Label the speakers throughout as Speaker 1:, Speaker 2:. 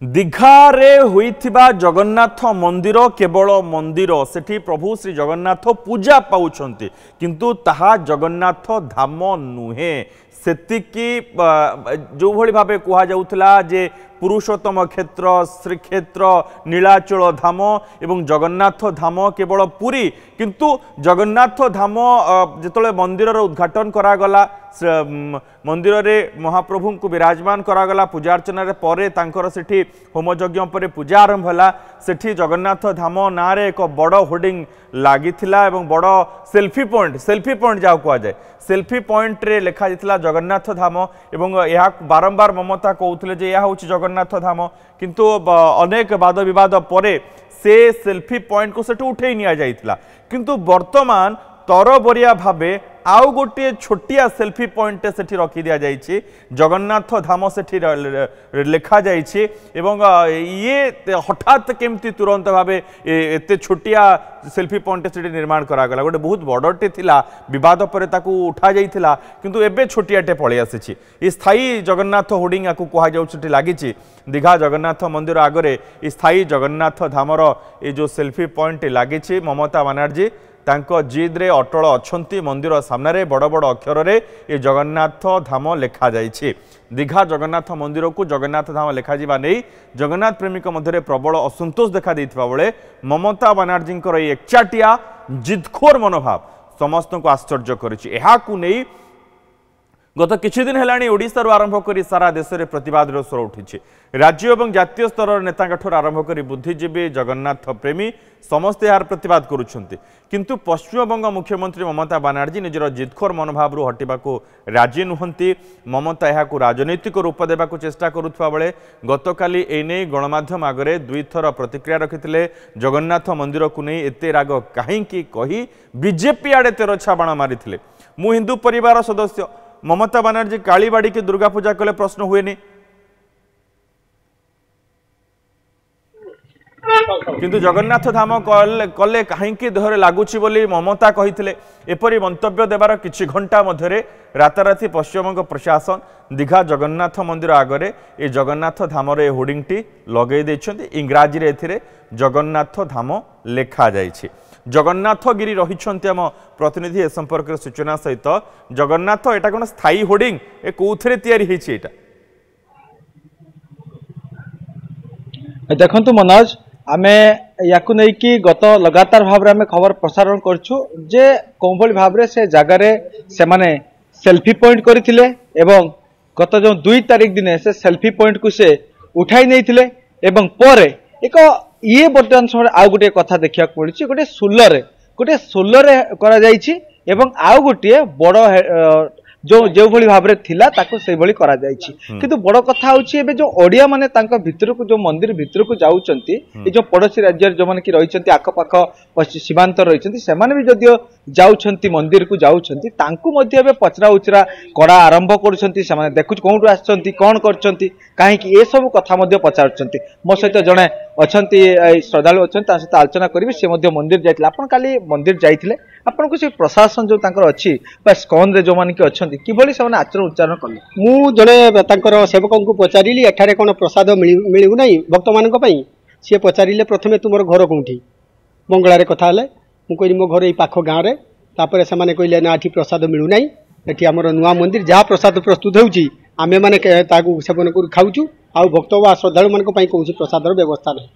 Speaker 1: दीघारे होइथिबा जगन्नाथ मंदिर केवल मंदिर सेठी प्रभु श्री जगन्नाथ पूजा पाउछंती किंतु ताहा जगन्नाथ धाम नुहे सेतिकी जो भली भाबे कुहा जाउथला जे पुरुषोत्तम क्षेत्र श्रीक्षेत्र नीलाचल धाम एवं जगन्नाथ धाम केवल पुरी किंतु जगन्नाथ धाम जेतले मंदिर उद्घाटन करागला मंदिर रे महाप्रभु को विराजमान करागला पूजा अर्चना रे परे तांकर सेठी होमयज्ञ पर पूजा आरंभ होला सेठी जगन्नाथ धाम ना रे एक बड़ होर्डिंग लागिथिला एवं बड़ सेल्फी पॉइंट जाओ कुआ जाए सेल्फी पॉइंट रे लिखा जाइथिला जगन्नाथ धाम एवं यह बारंबार ममता कहउथिले जे यह होची जगन्नाथ धाम किंतु अनेक वाद विवाद परे से सेल्फी पॉइंट को सेठू उठे निया जाइथिला किंतु वर्तमान तरबरिया भाबे आउ गोटे छोटिया सेल्फी पॉइंट सेठी रखी दिया जाइछि जगन्नाथ धाम सेठी लिखा जाइछि एवं ये हठात केमती तुरंत भाबे एते छोटिया सेल्फी पॉइंट सेठी निर्माण करा गला गोटे बहुत बड़टे थिला विवाद परे ताकू उठा जाइथिला किंतु एबे छोटियाटे पळि आसीछि ई स्थायी जगन्नाथ होर्डिंग आकू कहा जाउछि लागिछि दीघा जगन्नाथ मंदिर आगरे ई स्थायी जगन्नाथ धामर ए जो सेल्फी पॉइंट लागिछि ममता बनर्जी तांको जिद रे अटल अछंती मंदिर सामने बड़ बड़ अक्षर रे ये जगन्नाथ धाम लिखा जाइछि दीघा जगन्नाथ मंदिर को जगन्नाथ धाम लिखा जिबा नै जगन्नाथ प्रेमी मध्य प्रबल असंतोष देखा देइथिबा बेले ममता बनर्जी एकचाटिया जिदखोर मनोभाव समस्त को आश्चर्य करिछि एहाकु नै गत किछि दिन हेलाणी ओडिसा आरंभ करी सारा देश में प्रतिवाद स्वर उठी राज्य और जातीय स्तर नेता आरंभ करी बुद्धिजीवी जगन्नाथ प्रेमी समस्ते यार प्रतिवाद करुछंती किंतु पश्चिमबंग मुख्यमंत्री ममता बनर्जी निजर जिदखोर मनोभाव हटिबाकू राजी नुहंती ममता यहाकू राजनैतिक रूप देबाकू चेष्टा करुथबा बेले गतकाली एने गणमाध्यम आगरे दुई थर प्रतिक्रिया रखिथिले जगन्नाथ मंदिर को नहीं एते राग काहेकि कही बीजेपी आड़े तेर छाबाण मारिथिले मु हिंदू परिवार सदस्य ममता बनर्जी कालीबाड़ी की दुर्गा पूजा कले प्रश्न हुए नहीं किंतु जगन्नाथ धाम कले कहीं देहरे लगुच बोली ममता कही एपरी मंतव्य देवार किछि घंटा मध्य राताराति पश्चिमबंग प्रशासन दीघा जगन्नाथ मंदिर आगरे ये जगन्नाथ धाम होर्डिंग टी लगे इंग्राजी रे एथिरे जगन्नाथ धाम लेखा जाइछि जगन्नाथ गिरी रही आम प्रतिनिधि ए संपर्क सूचना सहित जगन्नाथ एटा कौन स्थायी होर्डिंग ए कौथे तैयारी होइछि एटा
Speaker 2: देखंतु मनोज आमे याकु नै कि गत लगातार भाव रे आमे खबर प्रसारण करछु जे कोंबली भाव रे से जगह रे से माने सेल्फी पॉइंट करथिले एवं गत जो 2 तारिख दिन से सेल्फी पॉइंट को से उठाई नैथिले एवं परे एक ये वर्तमान समय आउ गोटे कथा देखा पड़ी गोटे सोलर करा जाइछि एवं आउ गोटे बड़ जो भली भाव रे थिला ताको से भली करा जाइछि किंतु बड़ कथा होछि एबे जो ओडिया माने तांका भितर को जो मंदिर भितर को जाउचंती ए जो पड़ोसी राज्य जो माने कि रहिचंती आख पाख सीमांत रहिचंती से माने भी जदियो जाउचंती मंदिर को जाउचंती तांकु मध्ये एबे पचरा उचरा कड़ा आरंभ करूचंती से माने देखु कोंटू आछंती कोन करचंती काहे कि ए सब कथा मध्ये पचारचंती मो सहित जणे अछंती श्रद्धालु अछंती ता सहित आलोचना करिवे से मध्ये मंदिर जाइथिला आपण काली मंदिर जाइथिले आपण को से प्रशासन जो तांकर अछि बा स्कॉन रे जो माने कि अछंती किभली से माने आचरण उच्चारण कले
Speaker 3: मु जणे तांकर सेवकन को पचारिली एठारे कोन प्रसाद मिलिउ नै भक्त मानक पई से पचारिले प्रथमे तुमर घर कोठी मंगळारे कथा हले मु कहि मो घर ए पाख गाँव रे तापर से माने कहिले ना एठी प्रसाद मिलु नै एठी हमर नुआ मंदिर जहा प्रसाद प्रस्तुत होउची आमे माने ताकू सेवन कर खाउचू आ भक्त वा श्रद्धालु मानक पई कोनसी प्रसादर व्यवस्था नै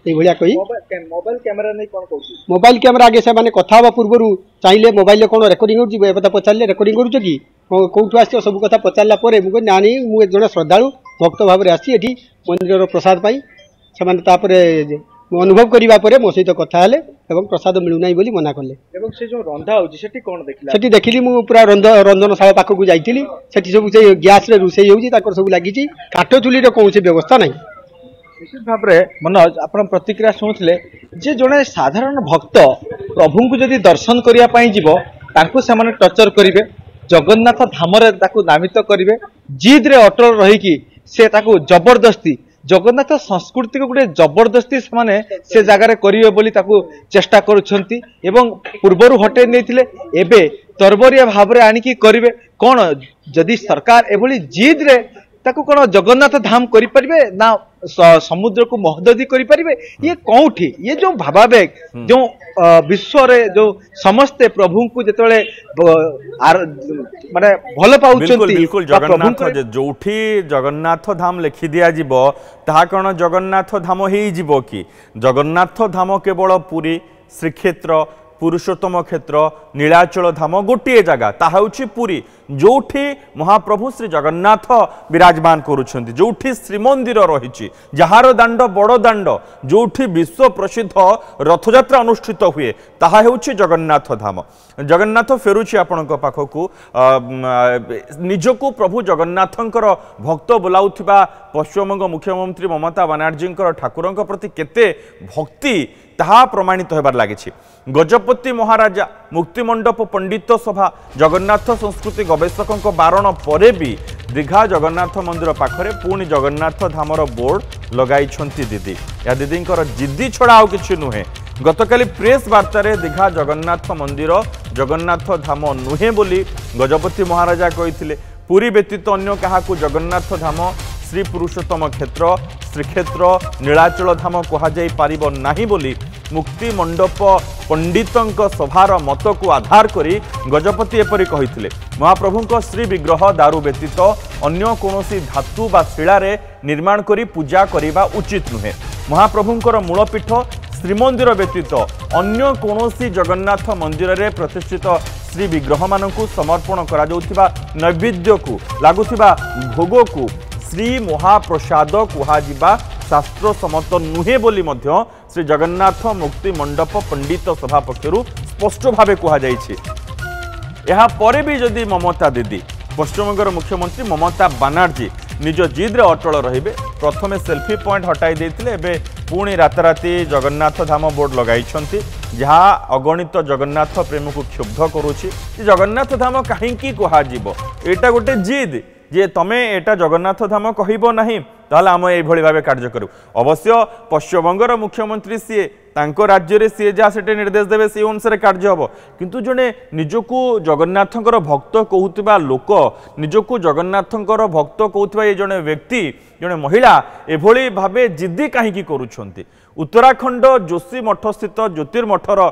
Speaker 3: ए भलिया कहि
Speaker 2: मोबाइल कैमरा नै कोन कहू
Speaker 3: मोबाइल कैमरा आगे से माने कथा बा पूर्वरु चाहिले मोबाइल ले कोन रेकॉर्डिंग होउची ए पता पचारले रेकॉर्डिंग करूछ कि कोठु आछो सब कथा पचारला परे मु नानी मु एक जण श्रद्धालु भक्त भाव रे आसी एठी मंदिर रो प्रसाद पाई से माने तापरे अनुभव करिबा परे मो सहित कथा हले एवं प्रसाद मिलु नै बोली मना करले
Speaker 2: एवं से जो रंधा होची सेठी कोन देखिला
Speaker 3: सेठी देखिली मु पूरा रंधनशाला पाख को जाइतिली सेठी सब से गैस रे रुसई होउची ताकर सब लागिची काठो चुली रे कोनसी व्यवस्था नै
Speaker 2: निश्चित भाव में मनोज आप प्रतिक्रिया शुणुले जे जड़े साधारण भक्त प्रभु को जदि दर्शन करने जीव तांको से माने टर्चर करेंगे जगन्नाथ धाम नामित करेंगे जिद रे अटल रहीकि से ताको जबरदस्ती जगन्नाथ संस्कृति को गोटे जबरदस्ती से जगार करेंगे बोली ताको चेष्टा करुछंती एवं पूर्वर हटे नहीं एबे तरबरिया भाव में आणिकी करेंगे कौन जदि सरकार एभली जिद रे ताको कोन जगन्नाथ धाम करि परिबे ना समुद्र को महोदधि करि परिबे ये कोठी ये जो भावावेग जो विश्व रे जो समस्त प्रभु को जतले माने भल पाउचंती
Speaker 1: बिल्कुल जगन्नाथ जोठी जगन्नाथ धाम लिखि दिया जीवो ताहा कोन जगन्नाथ धाम हेई जीवो कि जगन्नाथ धाम केवल पुरी श्रीक्षेत्र पुरुषोत्तम क्षेत्र नीलाचल धाम गोटे जगह ताहा होछि पुरी जोठी महाप्रभु श्री जगन्नाथ विराजमान करुछंती जोठी श्रीमंदिर रही जार दांड बड़ दांड जोठी विश्व प्रसिद्ध रथयात्रा अनुष्ठित हुए ताहा होछि जगन्नाथ धाम जगन्नाथ फेरुछि आपणक पाखकु निजको प्रभु जगन्नाथंकर भक्त बोलाउथिबा पश्चिमबंग मुख्यमंत्री ममता बनर्जी ठाकुरंक प्रति केते भक्ति ताहा प्रमाणित होबार लागिछि गजपति महाराजा मुक्तिमंडप पंडित सभा जगन्नाथ संस्कृति गवेषकों बारण परे भी दीघा जगन्नाथ मंदिर पाखरे पुणी जगन्नाथ धामर बोर्ड लगाई दीदी या दीदी जिद्दी छड़ा आउ किछि नुहे गतकाली प्रेस वार्तारे दीघा जगन्नाथ मंदिर जगन्नाथ धाम नुहे बोली गजपति महाराजा कहिथिले पुरी व्यतीत अन्य काहाकू जगन्नाथ धाम श्री पुरुषोत्तम क्षेत्र श्रीक्षेत्र नीलाचल धाम कहुई पारिब नाही बोली मुक्ति मंडप पंडितंक सभार मत को आधार करी गजपति एपरि कहिथिले महाप्रभुंक श्री विग्रह दारू व्यतीत अन्य कोनोसी धातु बा शिलारे निर्माण करी पूजा करिबा उचित नुहे महाप्रभुंकर मूलपीठ श्रीमंदिर व्यतीत अन्य कोनोसी जगन्नाथ मंदिर रे प्रतिष्ठित श्री विग्रह मानकु समर्पण करा जाउथिबा नैवेद्य को लागुथिबा भोग को श्री महाप्रसाद कुहाजिबा शास्त्र सम्मत नुहे बोली मध्य श्री जगन्नाथ मुक्ति मंडप पंडित सभा पक्षरु स्पष्ट भावे कहा जाइछि एहा परे भी जदि ममता दीदी पश्चिमबंगर मुख्यमंत्री ममता बनर्जी निज जिद्रे अटल रहिबे प्रथमे सेल्फी पॉइंट हटाई देथिले एबे पुणी राताराती जगन्नाथ धाम बोर्ड लगाइछंती जहा अगणित जगन्नाथ प्रेम को क्षुब्ध करूछि जगन्नाथ धाम काहेकि कहा जीवो एटा गोटे जिद जे तमे एटा जगन्नाथ धाम कहबो नहीं ताहले आम एभଳି भाबे कार्य करू अवश्य पश्चिमबंगर मुख्यमंत्री सीए तांको राज्य रे सीए जा सेटे निर्देश देबे से अनुसार कार्य हबो किंतु जने निजको जगन्नाथंकर भक्त कहउतिबा लोक निजको जगन्नाथंकर भक्त कहउतिबा ए जने व्यक्ति जने महिला एभଳି भाबे जिद्दी काहेकि करूछंती उत्तराखंड जोशी मठ स्थित ज्योतिर्मठर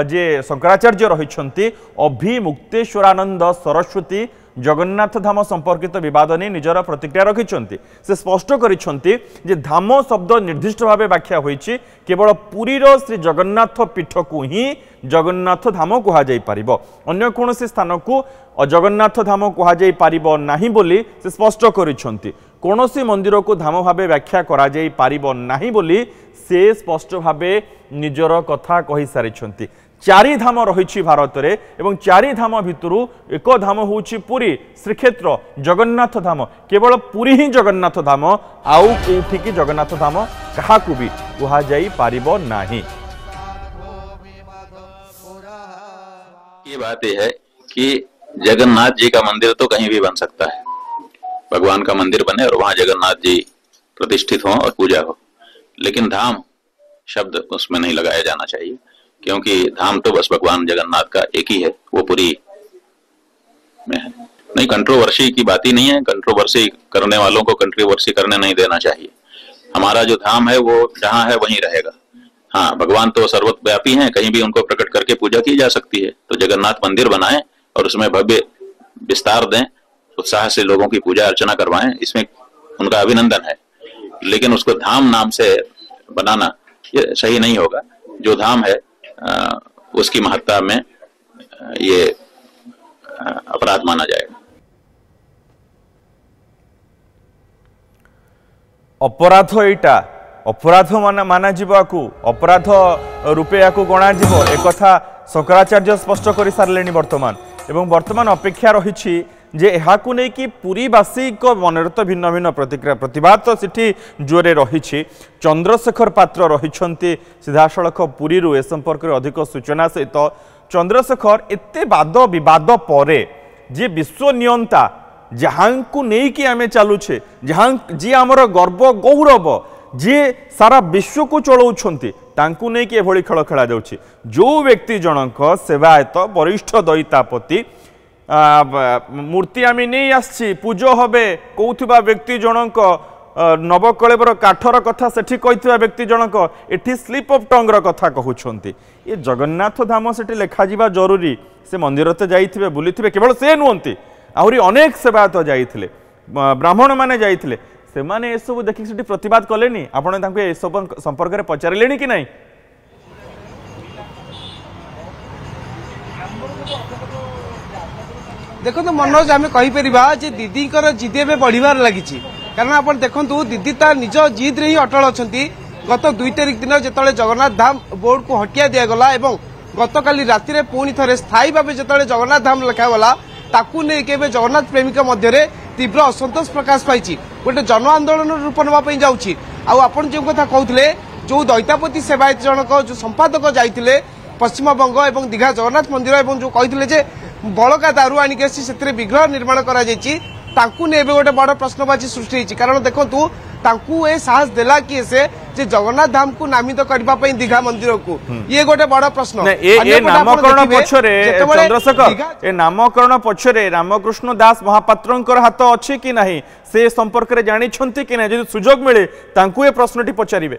Speaker 1: जे शंकराचार्य रहिछंती अभिमुक्तेश्वरानंद सरस्वती जगन्नाथ धाम संपर्कित विवाद नहीं निजर प्रतिक्रिया रखिंट से स्पष्ट करिसेंति जे धाम शब्द निर्दिष्ट भाव व्याख्या होईछि केवल पुरीर श्री जगन्नाथ पीठ को ही जगन्नाथ धाम कहा जाई परिबो अन्य कोनोसी स्थान को जगन्नाथ धाम कहा जाई परिबो नाही बोली से स्पष्ट करिसेंति कोनोसी मंदिर को धाम भाव व्याख्या करा जाई परिबो नाही बोली से स्पष्ट भावे निजर कथा कहि सारिसेंति चारि धाम रही भारत में एवं चारि धाम भितरु एक धाम होउछि पुरी श्रीक्षेत्र जगन्नाथ धाम केवल पुरी ही जगन्नाथ धाम आउ कोठी की जगन्नाथ धाम काहाकू भी कहा जाई पारिबो नाही।
Speaker 4: ये बात यह है कि जगन्नाथ जी का मंदिर तो कहीं भी बन सकता है भगवान का मंदिर बने और वहां जगन्नाथ जी प्रतिष्ठित हो और पूजा हो लेकिन धाम शब्द उसमें नहीं लगाया जाना चाहिए क्योंकि धाम तो बस भगवान जगन्नाथ का एक ही है वो पूरी में है नहीं कंट्रोवर्सी की बात ही नहीं है कंट्रोवर्सी करने वालों को कंट्रोवर्सी करने नहीं देना चाहिए हमारा जो धाम है वो जहाँ है वहीं रहेगा हाँ भगवान तो सर्वव्यापी हैं कहीं भी उनको प्रकट करके पूजा की जा सकती है तो जगन्नाथ मंदिर बनाएं और उसमें भव्य विस्तार दें उत्साह से लोगों की पूजा अर्चना करवाएं इसमें उनका अभिनंदन है लेकिन उसको धाम नाम से बनाना ये सही नहीं होगा जो धाम है उसकी महत्ता में ये अपराध माना जाएगा।
Speaker 1: अपराध एटा अपराध माना जीवाकू अपराध रूपे या गणा जीव एक कथा शंकराचार्य स्पष्ट कर सारे वर्तमान अपेक्षा रही जे एहाकू नहीं कि पुरीवासी मन तो भिन्न भिन्न प्रतिक्रिया प्रतिवाद तो सिठी जोरे रही चंद्रशेखर पात्र रही सीधासख पुरी ए संपर्क में अधिक सूचना सहित चंद्रशेखर एते वाद विवाद परे जे विश्व नियंता जहाँ को नहीं कि आमे चलुछे जहाँ जी आमर गर्व गौरव जी सारा विश्व को चलाउछंती तांकू नहीं कि एभली खेल खेला जाउछि जो व्यक्ति जनक सेवायत वरिष्ठ दैतापति मूर्ति आम नहीं आसी पूजो हबे कौथुबा व्यक्ति जनक नवकलेवर काठर कथा सेठी कहितबा व्यक्ति जनक एठी स्लिप ऑफ टंग र कथा कहउछंती ये जगन्नाथ धाम सेठी लेखा जिबा जरूरी से मंदिर तो जाइथिबे बुलिथिबे केवल से नुहंती आहुरी अनेक सेवायत जाइथिले ब्राह्मण माने जाइथिले से माने ए सब देखि सेठी प्रतिवाद कलेनी आपण तांको ए सब संपर्क रे पचारिलेनी कि नाही
Speaker 5: देखो तो मनोज आम कहीपर दीदी जिद एवं बढ़िबार लगी कारण आप देखु दीदी तार निज जिद रे ही अटल अच्छा गत 2 तारिख दिन जो जगन्नाथ धाम बोर्ड को हटिया दिगला और गतकाली राति पुणी थे स्थायी भाव जो जगन्नाथ धाम लिखागला ताकू नहीं जगन्नाथ प्रेमिक मध्य तीव्र असंतोष प्रकाश पाई गोटे जन आंदोलन रूप नापी जाऊँगी आप जो कथा कहते जो दैतापति सेवायत जनक जो संपादक जाते पश्चिमबंग और दीघा जगन्नाथ मंदिर और जो कहते बड़का दारू आणिक से विग्रह निर्माण कर गोटे बड़ प्रश्नवाची सृष्टि कारण देखु तांकू ए साहस देला किए से जे जगन्नाथ धाम को नामित करने दीघा मंदिर को ये गोटे बड़ प्रश्न
Speaker 1: नामकरण पछरे चंद्रशेखर ए नामकरण पछरे रामकृष्ण दास महापात्रंकर हाथ अछि कि नाही से संपर्क रे जानि छंती कि नाही जदि सुजोग मिले तांकू ए प्रश्नटी पचारिबे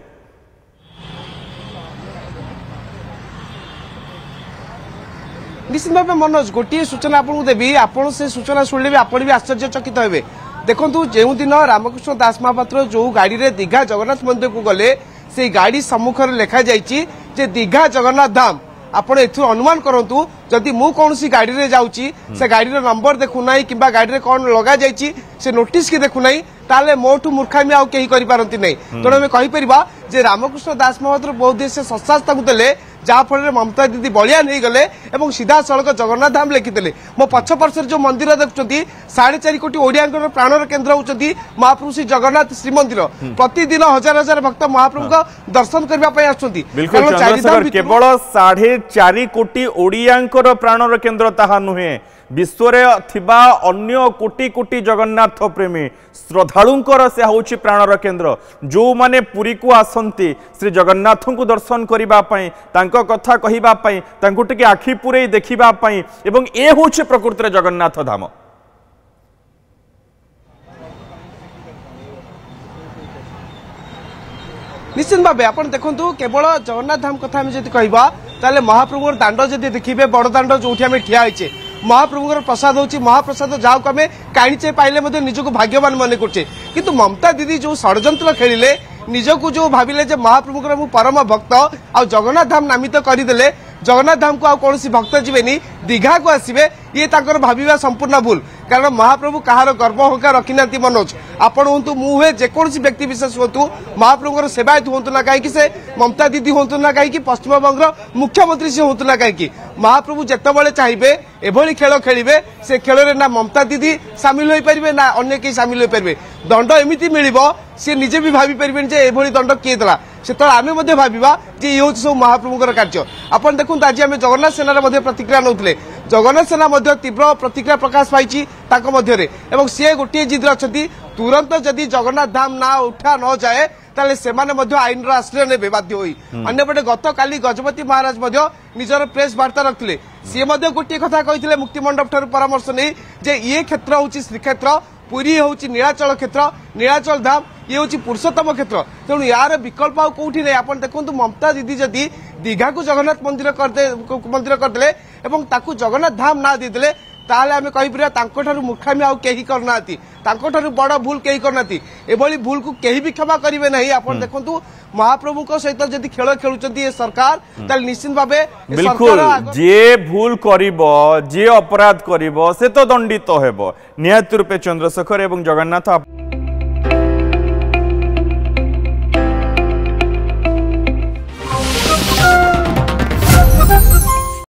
Speaker 1: निश्चित भाव मनोज गोटे सूचना आपको देवी आपड़ से सूचना शुणिले आपड़ भी आश्चर्यचकित हे देखु जो दिन रामकृष्ण दास महापात्र जो गाड़ी में दीघा जगन्नाथ मंदिर को गले से गाड़ी सम्मुख लिखा जाए दीघा जगन्नाथ धाम आपण एथु अनुमान करंतु जदि मु कोनसी गाड़ी रे जाउची से गाड़ी रो नंबर देखुनाई किबा गाड़ी रे कोन लगा जाइची से नोटिस की देखुनाई ताले मोठु मूर्खामी आउ केही करि पारंती नै तण हम कहि परिबा जे रामकृष्ण दास महापात्र बहुत देश से सत्सास्ता को देले जहाँ फल ममता दीदी बलियान हो गले और सीधा सड़क जगन्नाथ धाम लिखिले मो पछ पार्श्व जो मंदिर देखुं 4.5 कोटी ओडिया प्राणर केन्द्र होती महाप्रभु श्री जगन्नाथ श्रीमंदिर प्रतिदिन हजार हजार भक्त महाप्रभु का दर्शन करने केवल 4.5 कोटी ओडिया प्राणर केन्द्र ताहा नुहे विश्व थिबा अन्य कोटी कोटी जगन्नाथ प्रेमी श्रद्धालुंकर से होची प्राणर केन्द्र जो माने पुरी को आसंती श्री जगन्नाथ को दर्शन करिबा पई तांको कथा कहिबा पई तांको टिके आखि पुरे देखिबा पई एवं ए होची प्रकृति रे जगन्नाथ धाम
Speaker 5: निश्चित भाव आप देखु केवल जगन्नाथ धाम कथा जब कहवा ताले महाप्रभुर दांड जब देखिए बड़ दांड जो ठिया होइछे महाप्रभुर प्रसाद होची महाप्रसाद जहाँ को आम काणीचे पाइले निजक भाग्यवान मन करे किंतु ममता दीदी जो षड्यंत्र खेलिले निजक जो भाविले जे महाप्रभुर मु परम भक्त आ जगन्नाथ धाम नामित करदे जगन्नाथ धाम को कौन भक्त जीवेनी दीघा को आसवे ये भाविबा संपूर्ण भूल कारण महाप्रभु कहार गर्व हंका रखी ना मनोज आपण हूँ मुझे जेकोसी व्यक्ति विशेष हूँ महाप्रभुर सेवायत हूँ ना कहीं से ममता दीदी हूँ ना कहीं पश्चिमबंग मुख्यमंत्री से हूँ ना कहीं महाप्रभु जितेबाला चाहिए एभली खेल खेलिए से खेल में ना ममता दीदी सामिल हो पारे ना अन्य कहीं सामिल हो पारे दंड एमती मिल सी निजे भी भावी पारे एभली दंड किए देला से आम भाविबा जे ये हूँ सब महाप्रभुर कार्य आप देखते आज आम जगन्नाथ सेनार प्रतिक्रिया नौले जगन्नाथ सेना तीव्र प्रतिक्रिया प्रकाश पाई एवं सी गोटे जिद अच्छा तुरंत जदि जगन्नाथ धाम ना उठा न जाए ताले सेमाने आईन आश्रय ने बाध्य होई अन्यपटे गतकाली गजपति महाराज निजर प्रेस वार्ता रखते सी गोटे कथा कहते मुक्तिमंडप ठार परामर्श नहीं जे ये क्षेत्र हूँ श्रीक्षेत्र पुरी हूँ नीलाचल क्षेत्र नीलाचल धाम ये हूँ पुरुषोत्तम क्षेत्र तेणु यार विकल्प आउ कौटी नहीं आप देखो ममता दीदी जदि दीघा को जगन्नाथ मंदिर करदे जगन्नाथ धाम ना देदेले ताले आम कहीपर मूर्खामी आउ कहीं करना बड़ भूल कहीं करना एभली भूल को कहीं भी क्षमा करेंगे नहीं आप देखु महाप्रभु सहित जदि खेल खेलुंट ये सरकार ताले निश्चित भाव
Speaker 1: बिल्कुल जे भूल करिबो जे अपराध करिबो से तो दंडित हेबो नियत रूपे चंद्रशेखर एवं जगन्नाथ